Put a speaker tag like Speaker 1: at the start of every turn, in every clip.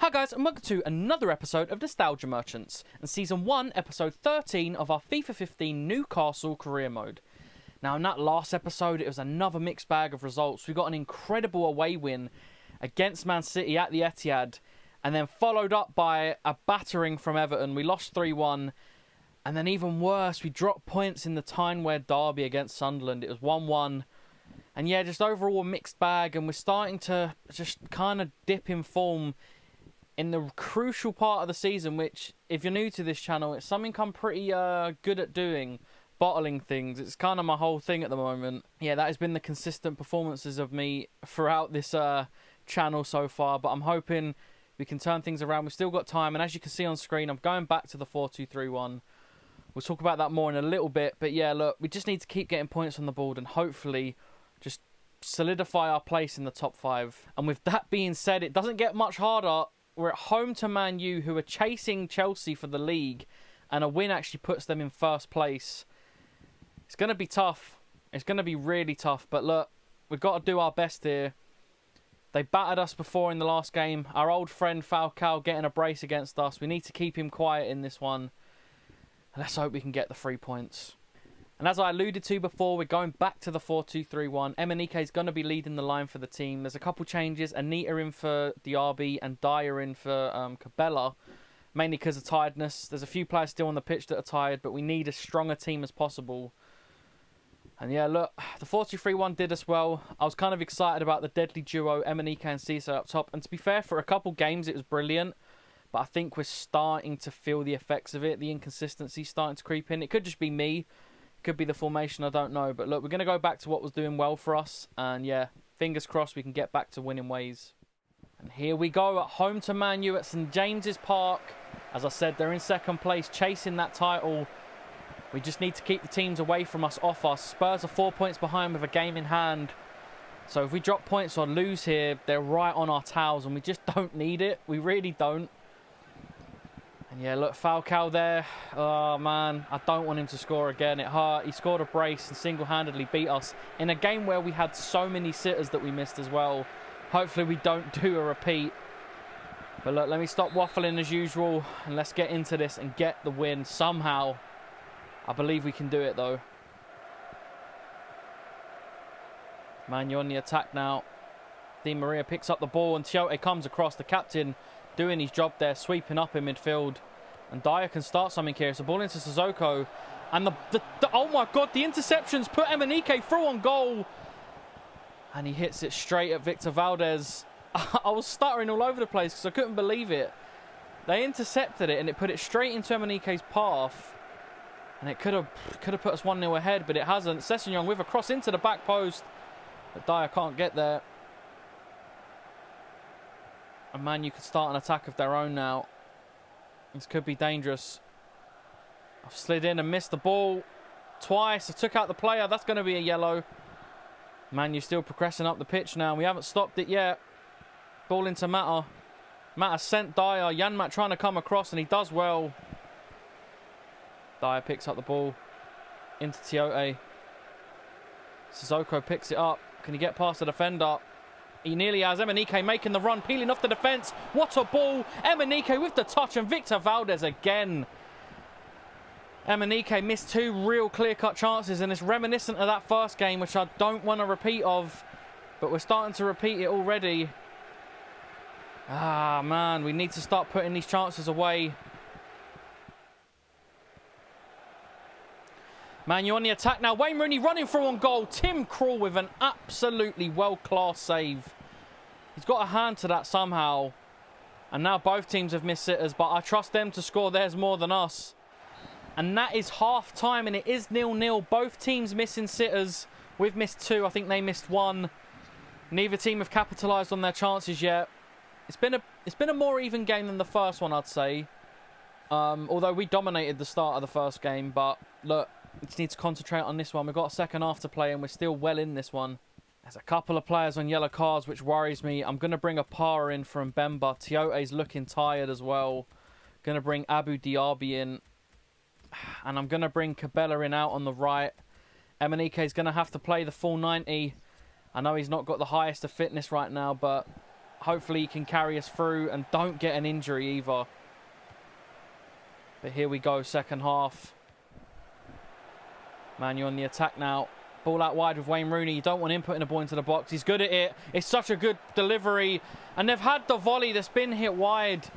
Speaker 1: Hi guys, and welcome to another episode of Nostalgia Merchants, and Season 1, Episode 13 of our FIFA 15 Newcastle career mode. Now in that last episode, it was another mixed bag of results. We got an incredible away win against Man City at the Etihad, and then followed up by a battering from Everton. We lost 3-1, and then even worse, we dropped points in the Tyne-Wear derby against Sunderland. It was 1-1. And yeah, just overall a mixed bag, and we're starting to just kind of dip in form in the crucial part of the season, which, if you're new to this channel, it's something I'm pretty good at doing, bottling things. It's kind of my whole thing at the moment. Yeah, that has been the consistent performances of me throughout this channel so far, but I'm hoping we can turn things around. We've still got time, and as you can see on screen, I'm going back to the 4-2-3-1. We'll talk about that more in a little bit, but yeah, look, we just need to keep getting points on the board and hopefully just solidify our place in the top 5. And with that being said, it doesn't get much harder. We're at home to Man U, who are chasing Chelsea for the league, and a win actually puts them in first place. It's going to be tough. It's going to be really tough, but look, we've got to do our best here. They battered us before in the last game. Our old friend Falcao getting a brace against us. We need to keep him quiet in this one. And let's hope we can get the 3 points. And as I alluded to before, we're going back to the 4-2-3-1. Emenike is going to be leading the line for the team. There's a couple changes. Anita in for Diaby and Dyer in for Cabela, mainly because of tiredness. There's a few players still on the pitch that are tired, but we need as strong a team as possible. And yeah, look, the 4-2-3-1 did us well. I was kind of excited about the deadly duo, Emenike and Cisse up top. And to be fair, for a couple games, it was brilliant. But I think we're starting to feel the effects of it. The inconsistency starting to creep in. It could just be me. Could be the formation, I don't know. But look, we're going to go back to what was doing well for us. And yeah, fingers crossed we can get back to winning ways. And here we go at home to Man U at St James's Park. As I said, they're in second place, chasing that title. We just need to keep the teams away from us, off us. Spurs are 4 points behind with a game in hand. So if we drop points or lose here, they're right on our tails. And we just don't need it. We really don't. And yeah, look, Falcao there. Oh, man, I don't want him to score again. It hurt. He scored a brace and single-handedly beat us in a game where we had so many sitters that we missed as well. Hopefully we don't do a repeat. But look, let me stop waffling as usual, and let's get into this and get the win somehow. I believe we can do it, though. Man, you're on the attack now. Di Maria picks up the ball, and Tiote comes across, the captain doing his job there, sweeping up in midfield. And Dyer can start something here. It's a ball into Sissoko. And oh my God, the interceptions put Emenike through on goal. And he hits it straight at Victor Valdez. I was stuttering all over the place because I couldn't believe it. They intercepted it and it put it straight into Emenike's path. And it could have put us 1-0 ahead, but it hasn't. Sessegnon with a cross into the back post. But Dyer can't get there. And Man U could start an attack of their own now. This could be dangerous. I've slid in and missed the ball twice. I took out the player. That's going to be a yellow. Man U still progressing up the pitch now. We haven't stopped it yet. Ball into Mata. Mata sent Dyer. Janmat trying to come across, and he does well. Dyer picks up the ball into Tiote. Sissoko picks it up. Can he get past the defender? He nearly has. Emenike making the run, peeling off the defence. What a ball. Emenike with the touch, and Victor Valdez again. Emenike missed 2 real clear-cut chances, and it's reminiscent of that first game, which I don't want to repeat of. But we're starting to repeat it already. Ah, man, we need to start putting these chances away. Man, you're on the attack now. Wayne Rooney running through on goal. Tim Krul with an absolutely world-class save. He's got a hand to that somehow. And now both teams have missed sitters, but I trust them to score theirs more than us. And that is half-time, and it is 0-0. Both teams missing sitters. We've missed 2. I think they missed 1. Neither team have capitalised on their chances yet. It's been a more even game than the first one, I'd say. Although we dominated the start of the first game, but look, we just need to concentrate on this one. We've got a second half to play and we're still well in this one. There's a couple of players on yellow cards which worries me. I'm going to bring a Para in from Bemba. Tiote's looking tired as well. Going to bring Abu Diaby in. And I'm going to bring Cabela in out on the right. Emenike is going to have to play the full 90. I know he's not got the highest of fitness right now, but Hopefully he can carry us through and don't get an injury either. But here we go, second half. Manu on the attack now. Ball out wide with Wayne Rooney. You don't want him putting a ball into the box. He's good at it. It's such a good delivery. And they've had the volley that's been hit wide.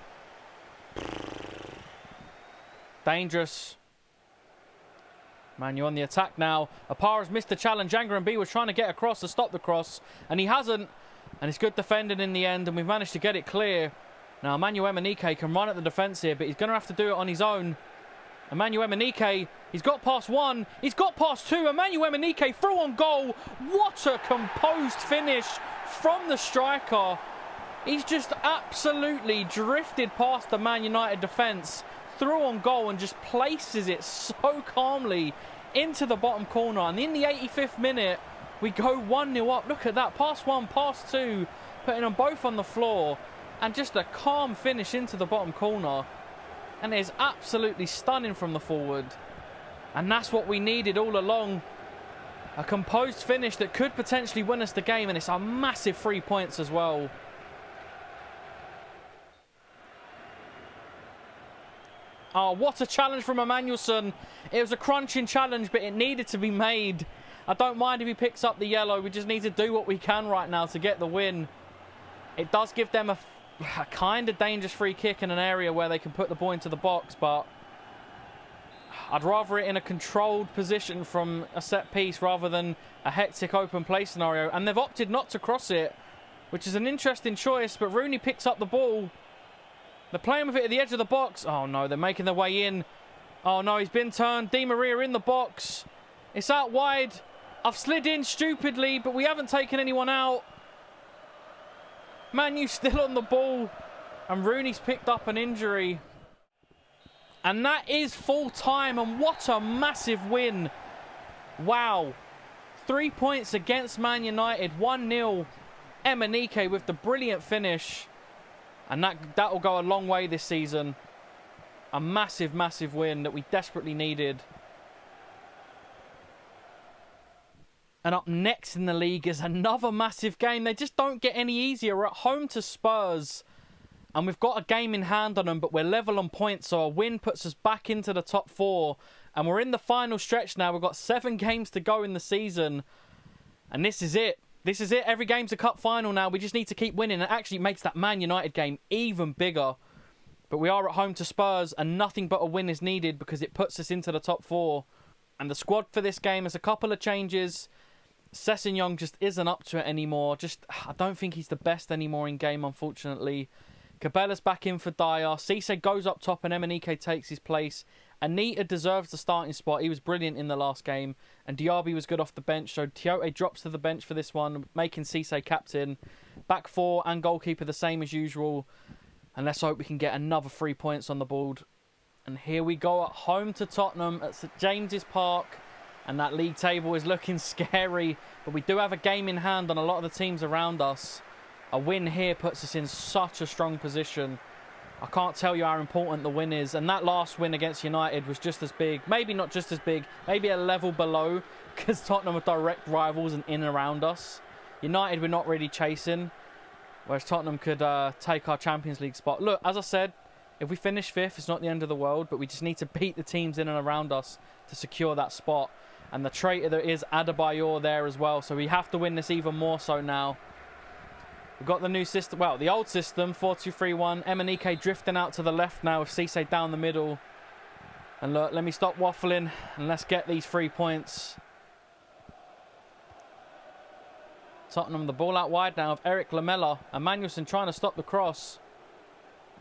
Speaker 1: Dangerous. Manu on the attack now. Apara's missed the challenge. Angarambi was trying to get across to stop the cross. And he hasn't. And it's good defending in the end. And we've managed to get it clear. Now, Emmanuel Emenike can run at the defence here. But he's going to have to do it on his own. Emmanuel Emenike, he's got past one, he's got past two. Emmanuel Emenike through on goal. What a composed finish from the striker. He's just absolutely drifted past the Man United defence, through on goal and just places it so calmly into the bottom corner. And in the 85th minute, we go 1-0 up. Look at that, past one, past two, putting them both on the floor. And just a calm finish into the bottom corner. And it is absolutely stunning from the forward. And that's what we needed all along. A composed finish that could potentially win us the game. And it's a massive 3 points as well. Oh, what a challenge from Emmanuelson. It was a crunching challenge, but it needed to be made. I don't mind if he picks up the yellow. We just need to do what we can right now to get the win. It does give them a kind of dangerous free kick in an area where they can put the ball into the box, but I'd rather it in a controlled position from a set piece rather than a hectic open play scenario. And they've opted not to cross it, which is an interesting choice, but Rooney picks up the ball. They're playing with it at the edge of the box. Oh no, they're making their way in. Oh no, he's been turned. Di Maria in the box. It's out wide. I've slid in stupidly, but we haven't taken anyone out. Manu still on the ball, and Rooney's picked up an injury. And that is full time, and what a massive win. Wow. 3 points against Man United, 1-0. Emenike with the brilliant finish. And that'll go a long way this season. A massive, massive win that we desperately needed. And up next in the league is another massive game. They just don't get any easier. We're at home to Spurs. And we've got a game in hand on them, but we're level on points. So a win puts us back into the top four. And we're in the final stretch now. We've got 7 games to go in the season. And this is it. This is it. Every game's a cup final now. We just need to keep winning. It actually makes that Man United game even bigger. But we are at home to Spurs, and nothing but a win is needed because it puts us into the top four. And the squad for this game has a couple of changes. Sessegnon just isn't up to it anymore. I don't think he's the best anymore in game, unfortunately. Cabella's back in for Dyer. Cisse goes up top and Emenike takes his place. Anita deserves the starting spot. He was brilliant in the last game. And Diaby was good off the bench. So Tiote drops to the bench for this one, making Cisse captain. Back four and goalkeeper the same as usual. And let's hope we can get another 3 points on the board. And here we go at home to Tottenham at St James's Park. And that league table is looking scary. But we do have a game in hand on a lot of the teams around us. A win here puts us in such a strong position. I can't tell you how important the win is. And that last win against United was just as big. Maybe not just as big. Maybe a level below. Because Tottenham are direct rivals and in and around us. United we're not really chasing. Whereas Tottenham could take our Champions League spot. Look, as I said, if we finish 5th, it's not the end of the world. But we just need to beat the teams in and around us to secure that spot. And the traitor there is Adebayor there as well. So we have to win this even more so now. We've got the new system. Well, the old system, 4-2-3-1. Emenike drifting out to the left now with Cisse down the middle. And look, let me stop waffling. And let's get these 3 points. Tottenham the ball out wide now of Eric Lamela. And Manuelson trying to stop the cross.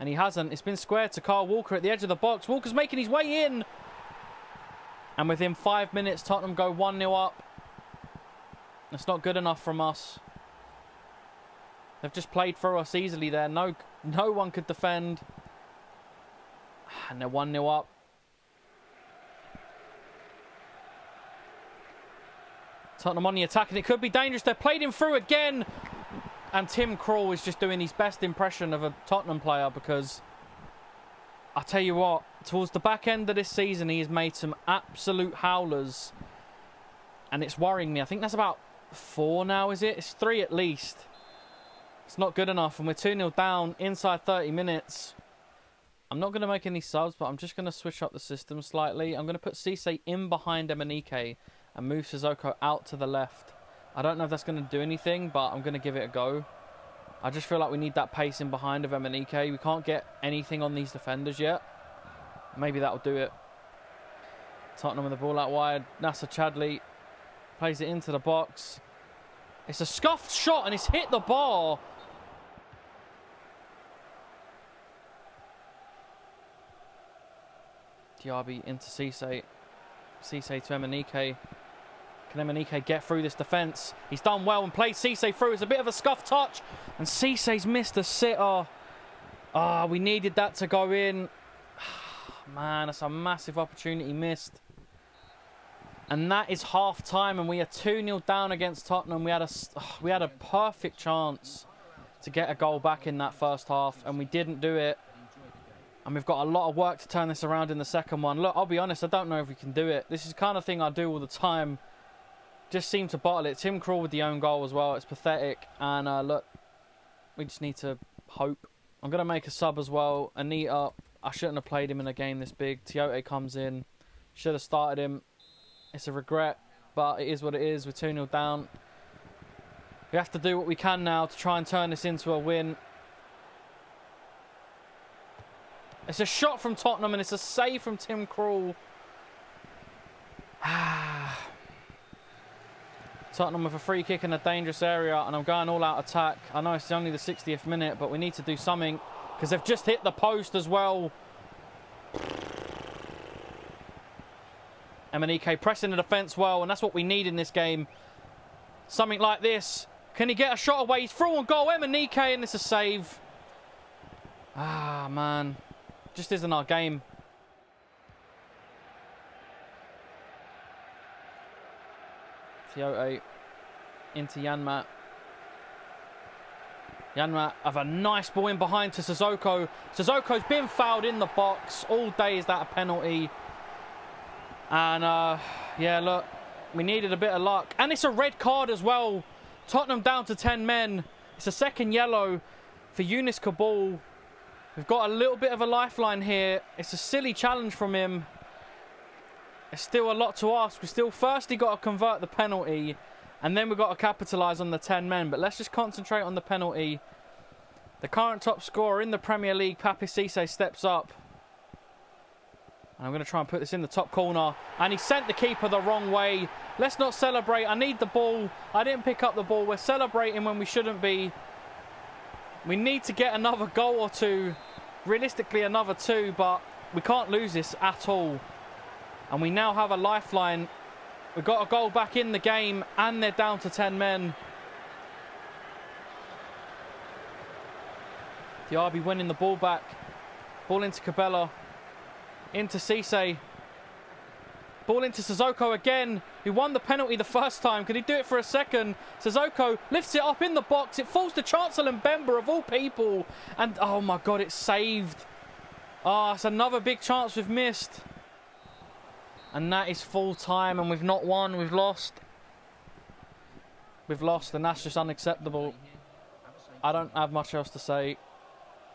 Speaker 1: And he hasn't. It's been squared to Carl Walker at the edge of the box. Walker's making his way in. And within 5 minutes, Tottenham go 1-0 up. That's not good enough from us. They've just played through us easily there. No one could defend. And they're 1-0 up. Tottenham on the attack, and it could be dangerous. They're played him through again. And Tim Krul is just doing his best impression of a Tottenham player because I tell you what, towards the back end of this season, he has made some absolute howlers. And it's worrying me. I think that's about 4 now, is it? It's 3 at least. It's not good enough, and we're 2-0 down inside 30 minutes. I'm not going to make any subs, but I'm just going to switch up the system slightly. I'm going to put Cisse in behind Emenike and move Sissoko out to the left. I don't know if that's going to do anything, but I'm going to give it a go. I just feel like we need that pace in behind of Emenike. We can't get anything on these defenders yet. Maybe that'll do it. Tottenham with the ball out wide. Nasser Chadli plays it into the box. It's a scuffed shot and it's hit the bar. Diaby into Cisse. Cisse to Emenike. Can Emenike get through this defence? He's done well and played Cisse through. It's a bit of a scuffed touch. And Cisse's missed a sitter. Ah, we needed that to go in. Man, that's a massive opportunity missed. And that is half time, and we are 2-0 down against Tottenham. We had a perfect chance to get a goal back in that first half, and we didn't do it. And we've got a lot of work to turn this around in the second one. Look, I'll be honest, I don't know if we can do it. This is the kind of thing I do all the time. Just seem to bottle it. Tim Krul with the own goal as well. It's pathetic. And look, we just need to hope. I'm going to make a sub as well. Anita, I shouldn't have played him in a game this big. Tiote comes in. Should have started him. It's a regret, but it is what it is. We're 2-0 down. We have to do what we can now to try and turn this into a win. It's a shot from Tottenham and it's a save from Tim Krul. Tottenham with a free kick in a dangerous area, and I'm going all out attack. I know it's only the 60th minute, but we need to do something because they've just hit the post as well. Emenike pressing the defence well, and that's what we need in this game. Something like this. Can he get a shot away? He's through on goal. Emenike, and it's a save. Ah, man. Just isn't our game. Tiote into Janmat. Janmat have a nice ball in behind to Sissoko. Sissoko's been fouled in the box. All day is that a penalty. And, yeah, look, we needed a bit of luck. And it's a red card as well. Tottenham down to 10 men. It's a second yellow for Younes Kabul. We've got a little bit of a lifeline here. It's a silly challenge from him. It's still a lot to ask. We still firstly got to convert the penalty, and then we've got to capitalise on the 10 men. But let's just concentrate on the penalty. The current top scorer in the Premier League, Papi Cisse, steps up. And I'm going to try and put this in the top corner. And he sent the keeper the wrong way. Let's not celebrate. I need the ball. I didn't pick up the ball. We're celebrating when we shouldn't be. We need to get another goal or two. Realistically, another two. But we can't lose this at all. And we now have a lifeline. We've got a goal back in the game. And they're down to 10 men. Diaby winning the ball back. Ball into Cabella. Into Cisse. Ball into Sissoko again. He won the penalty the first time. Could he do it for a second? Sissoko lifts it up in the box. It falls to Chancellor Mbemba of all people. And oh my God, it's saved. Ah, it's another big chance we've missed. And that is full time, and we've not won. We've lost. We've lost, and that's just unacceptable. I don't have much else to say.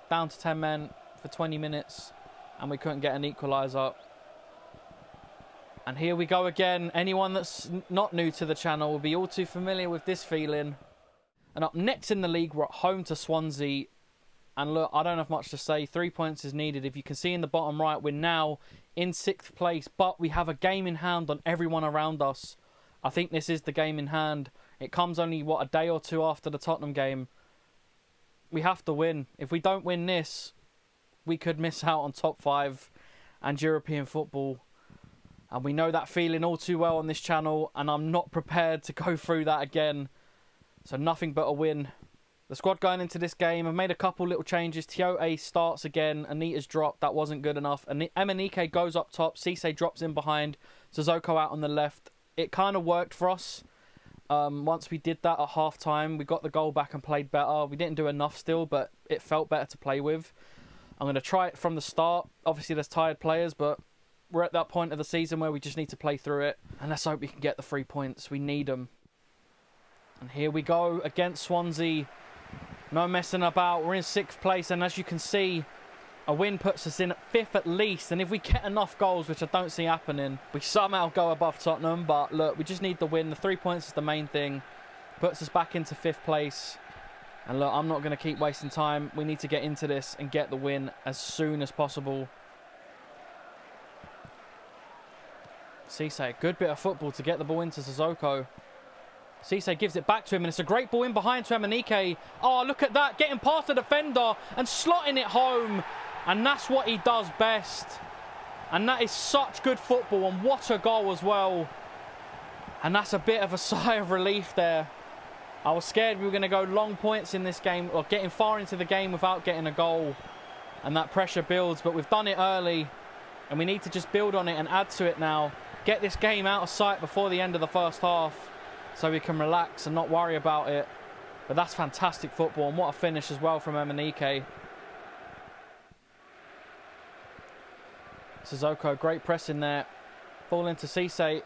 Speaker 1: Down to 10 men for 20 minutes. And we couldn't get an equaliser. And here we go again. Anyone that's not new to the channel will be all too familiar with this feeling. And up next in the league, we're at home to Swansea. And look, I don't have much to say. 3 points is needed. If you can see in the bottom right, we're now in 6th place. But we have a game in hand on everyone around us. I think this is the game in hand. It comes only, what, a day or two after the Tottenham game. We have to win. If we don't win this, we could miss out on top 5 and European football. And we know that feeling all too well on this channel, and I'm not prepared to go through that again. So nothing but a win. The squad going into this game, I've made a couple little changes. Tiote starts again. Anita's dropped. That wasn't good enough. And Emenike goes up top. Cisse drops in behind. Sissoko out on the left. It kind of worked for us. Once we did that at half-time, we got the goal back and played better. We didn't do enough still, but it felt better to play with. I'm going to try it from the start. Obviously, there's tired players, but we're at that point of the season where we just need to play through it. And let's hope we can get the 3 points. We need them. And here we go against Swansea. No messing about. We're in 6th place, and as you can see, a win puts us in at 5th at least. And if we get enough goals, which I don't see happening, we somehow go above Tottenham. But look, we just need the win. The 3 points is the main thing. Puts us back into 5th place. And look, I'm not going to keep wasting time. We need to get into this and get the win as soon as possible. Cisse, good bit of football to get the ball into Sissoko. Cisse gives it back to him, and it's a great ball in behind to Emenike. Oh, look at that, getting past the defender and slotting it home. And that's what he does best. And that is such good football, and what a goal as well. And that's a bit of a sigh of relief there. I was scared we were going to go long points in this game, or getting far into the game without getting a goal. And that pressure builds, but we've done it early. And we need to just build on it and add to it now. Get this game out of sight before the end of the first half, so we can relax and not worry about it. But that's fantastic football, and what a finish as well from Emenike. Sissoko, great press in there. Ball into Cisse.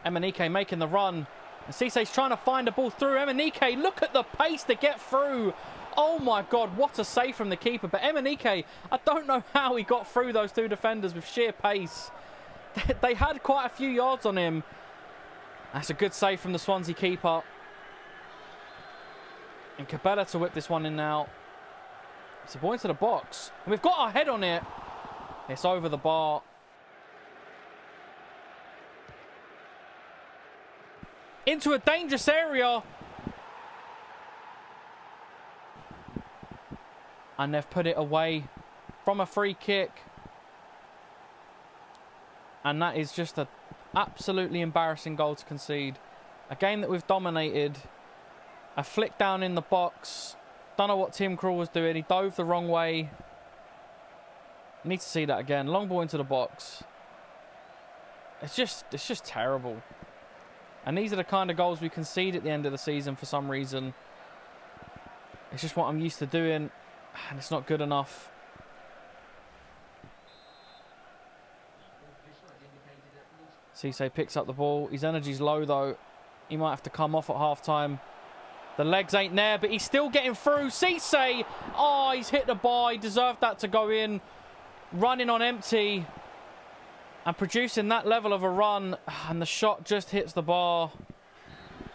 Speaker 1: Emenike making the run. And Cisse's trying to find a ball through. Emenike, look at the pace to get through. Oh my God, what a save from the keeper. But Emenike, I don't know how he got through those two defenders with sheer pace. They had quite a few yards on him. That's a good save from the Swansea keeper. And Cabela to whip this one in now. It's a ball into the box. And we've got our head on it. It's over the bar. Into a dangerous area. And they've put it away from a free kick. And that is just an absolutely embarrassing goal to concede. A game that we've dominated. A flick down in the box. Don't know what Tim Krul was doing. He dove the wrong way. Need to see that again. Long ball into the box. It's just terrible. And these are the kind of goals we concede at the end of the season for some reason. It's just what I'm used to doing. And it's not good enough. Cisse picks up the ball. His energy's low though. He might have to come off at half-time. The legs ain't there, but he's still getting through. Cisse! Oh, he's hit the bar. He deserved that to go in. Running on empty. And producing that level of a run. And the shot just hits the bar.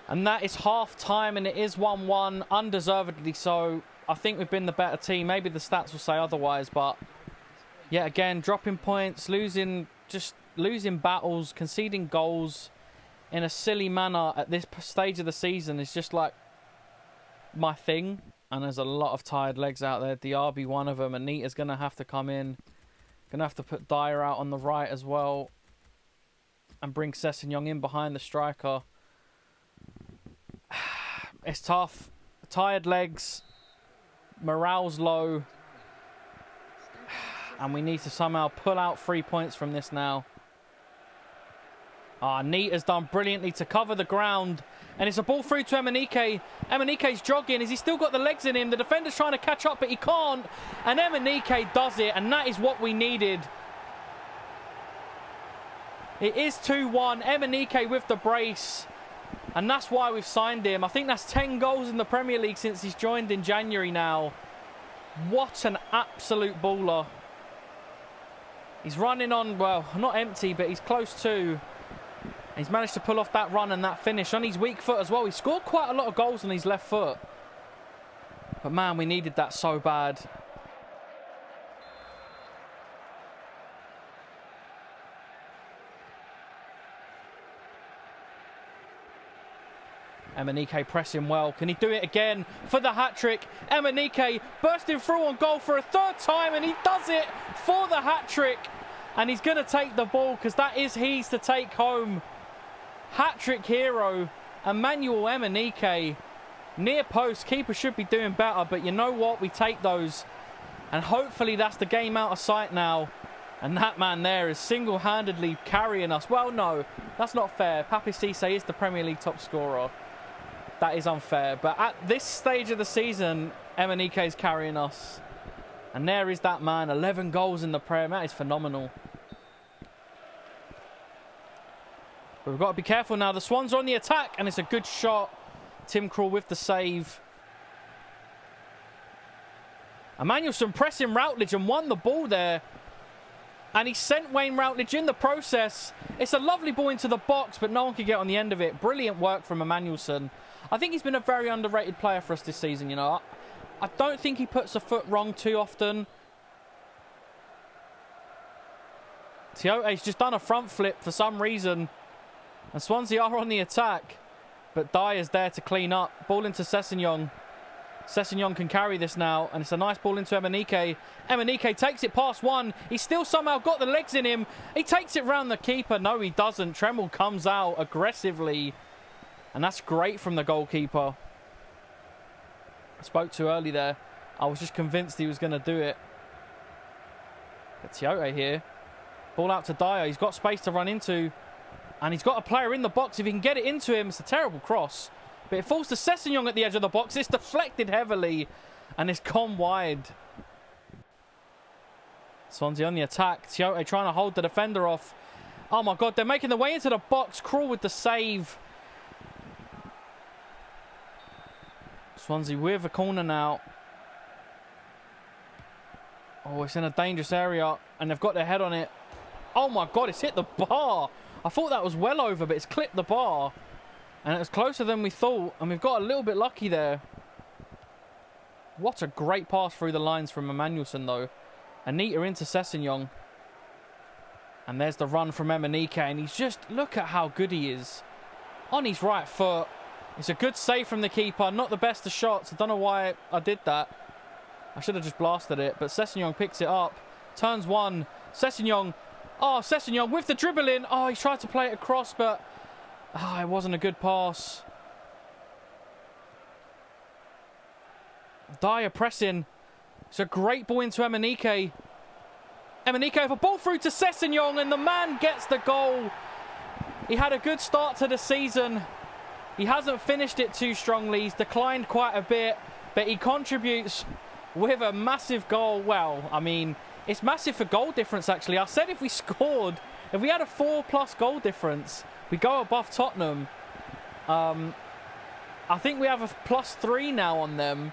Speaker 1: And that is half-time, and it is 1-1. Undeservedly so. I think we've been the better team. Maybe the stats will say otherwise, but yet again, dropping points, losing battles, conceding goals in a silly manner at this stage of the season is just like my thing. And there's a lot of tired legs out there. Diaby, one of them. Anita's going to have to come in. Going to have to put Dyer out on the right as well. And bring Sessegnon in behind the striker. It's tough. Tired legs. Morale's low. And we need to somehow pull out 3 points from this now. Nita's done brilliantly to cover the ground. And it's a ball through to Emenike. Emenike's jogging. Has he still got the legs in him? The defender's trying to catch up, but he can't. And Emenike does it. And that is what we needed. It is 2-1. Emenike with the brace. And that's why we've signed him. I think that's 10 goals in the Premier League since he's joined in January now. What an absolute baller. He's running on, well, not empty, but he's close to. He's managed to pull off that run and that finish on his weak foot as well. He scored quite a lot of goals on his left foot. But man, we needed that so bad. Emenike pressing well. Can he do it again for the hat-trick? Emenike bursting through on goal for a third time, and he does it for the hat-trick. And he's going to take the ball because that is his to take home. Hat-trick hero, Emmanuel Emenike. Near post, keeper should be doing better, but you know what? We take those. And hopefully that's the game out of sight now. And that man there is single-handedly carrying us. Well, no, that's not fair. Papi Cisse is the Premier League top scorer. That is unfair. But at this stage of the season, Emenike is carrying us. And there is that man. 11 goals in the Prem. That is phenomenal. But we've got to be careful now. The Swans are on the attack. And it's a good shot. Tim Krul with the save. Emmanuelson pressing Routledge and won the ball there. And he sent Wayne Routledge in the process. It's a lovely ball into the box, but no one could get on the end of it. Brilliant work from Emmanuelson. I think he's been a very underrated player for us this season, you know. I don't think he puts a foot wrong too often. Tiote's just done a front flip for some reason. And Swansea are on the attack. But Dyer's there to clean up. Ball into Sessegnon. Sessegnon can carry this now, and it's a nice ball into Emenike. Emenike takes it past one. He's still somehow got the legs in him. He takes it round the keeper. No, he doesn't. Tremble comes out aggressively, and that's great from the goalkeeper. I spoke too early there. I was just convinced he was going to do it. But Tiote here. Ball out to Dyer. He's got space to run into, and he's got a player in the box. If he can get it into him, it's a terrible cross. But it falls to Sessegnon at the edge of the box. It's deflected heavily. And it's gone wide. Swansea on the attack. Tiote trying to hold the defender off. Oh my God, they're making their way into the box. Krul with the save. Swansea with a corner now. Oh, it's in a dangerous area. And they've got their head on it. Oh my God, it's hit the bar. I thought that was well over, but it's clipped the bar. And it was closer than we thought. And we've got a little bit lucky there. What a great pass through the lines from Emmanuelson, though. Anita into Sessegnon. And there's the run from Emenike. And he's just... Look at how good he is. On his right foot. It's a good save from the keeper. Not the best of shots. I don't know why I did that. I should have just blasted it. But Sessegnon picks it up. Turns one. Sessegnon. Oh, Sessegnon with the dribbling. Oh, he tried to play it across, but... Oh, it wasn't a good pass. Dyer pressing. It's a great ball into Emenike. Emenike with a ball through to Sessegnon, and the man gets the goal. He had a good start to the season. He hasn't finished it too strongly. He's declined quite a bit, but he contributes with a massive goal. Well, I mean, it's massive for goal difference, actually. I said if we scored, if we had a 4+ goal difference, we go above Tottenham. I think we have a +3 now on them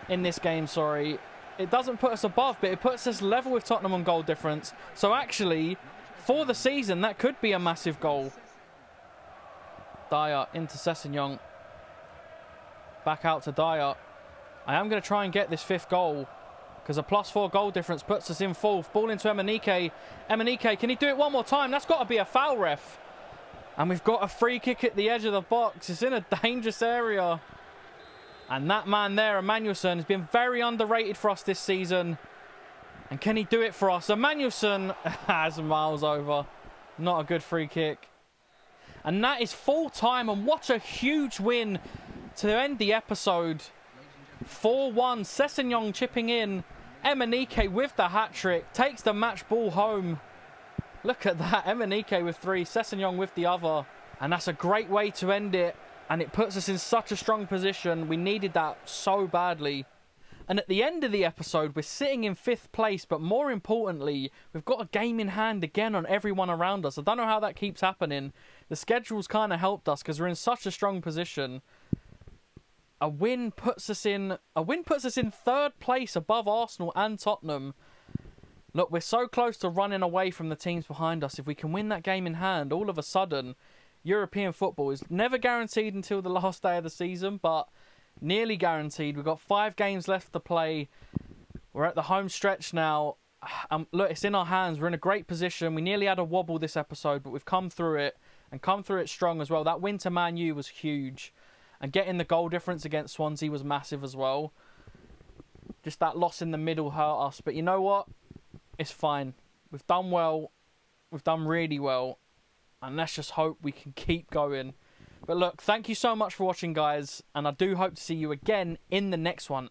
Speaker 1: in this game, sorry. It doesn't put us above, but it puts us level with Tottenham on goal difference. So actually, for the season, that could be a massive goal. Dyer into Sessegnon. Back out to Dyer. I am going to try and get this 5th goal, because a +4 goal difference puts us in 4th. Ball into Emenike. Emenike, can he do it one more time? That's got to be a foul, ref. And we've got a free kick at the edge of the box. It's in a dangerous area. And that man there, Emmanuelson, has been very underrated for us this season. And can he do it for us? Emmanuelson has miles over. Not a good free kick. And that is full time. And what a huge win to end the episode. 4-1. Sessegnon chipping in. Emenike with the hat-trick. Takes the match ball home. Look at that. Emenike with 3. Sessegnon with the other. And that's a great way to end it. And it puts us in such a strong position. We needed that so badly. And at the end of the episode, we're sitting in 5th place. But more importantly, we've got a game in hand again on everyone around us. I don't know how that keeps happening. The schedule's kind of helped us because we're in such a strong position. A win puts us in 3rd place above Arsenal and Tottenham. Look, we're so close to running away from the teams behind us. If we can win that game in hand, all of a sudden, European football is never guaranteed until the last day of the season, but nearly guaranteed. We've got 5 games left to play. We're at the home stretch now. Look, it's in our hands. We're in a great position. We nearly had a wobble this episode, but we've come through it, and come through it strong as well. That win to Man U was huge. And getting the goal difference against Swansea was massive as well. Just that loss in the middle hurt us. But you know what? It's fine. We've done well. We've done really well. And let's just hope we can keep going. But look, thank you so much for watching, guys. And I do hope to see you again in the next one.